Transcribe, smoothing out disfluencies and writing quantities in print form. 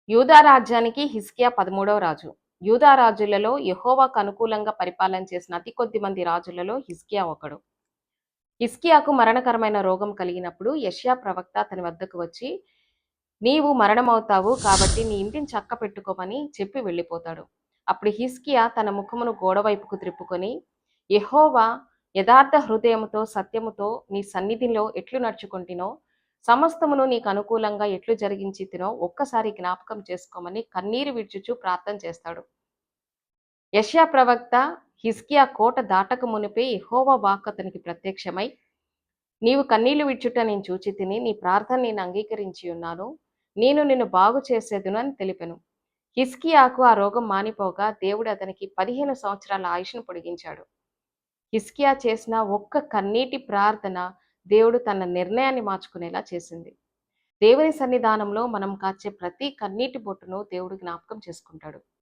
యూదా రాజ్యానికి హిజ్కియా 13వ రాజు. యూదా రాజులలో యెహోవాకు అనుకూలంగా పరిపాలన చేసిన అతి కొద్ది మంది రాజులలో హిజ్కియా ఒకడు. హిజ్కియాకు మరణకరమైన రోగం కలిగినప్పుడు యెషయా ప్రవక్త అతని వద్దకు వచ్చి, నీవు మరణమవుతావు కాబట్టి నీ ఇంటిని చక్కపెట్టుకోమని చెప్పి వెళ్ళిపోతాడు. అప్పుడు హిజ్కియా తన ముఖమును గోడవైపుకు త్రిప్పుకొని, యెహోవా యథార్థ హృదయముతో సత్యముతో నీ సన్నిధిలో ఎట్లు నడుచుకొంటినో సమస్తమును నీకు అనుకూలంగా ఎట్లు జరిగించితినో ఒక్కసారి జ్ఞాపకం చేసుకోమని కన్నీరు విడుచుచు ప్రార్థన చేస్తాడు. యెషయా ప్రవక్త హిజ్కియా కోట దాటక మునిపే యెహోవా వాక్కు అతనికి ప్రత్యక్షమై, నీవు కన్నీళ్లు విడుచుట నేను చూచితిని, నీ ప్రార్థన నేను అంగీకరించి ఉన్నాను, నేను నిన్ను బాగు చేసేదును అని తెలిపెను. హిజ్కియాకు ఆ రోగం మానిపోగా దేవుడు అతనికి 15 సంవత్సరాల ఆయుష్ను పొడిగించాడు. హిజ్కియా చేసిన ఒక్క కన్నీటి ప్రార్థన దేవుడు తన నిర్ణయాన్ని మార్చుకునేలా చేసింది. దేవుని సన్నిధానంలో మనం కార్చే ప్రతి కన్నీటి బొట్టును దేవుడు జ్ఞాపకం చేసుకుంటాడు.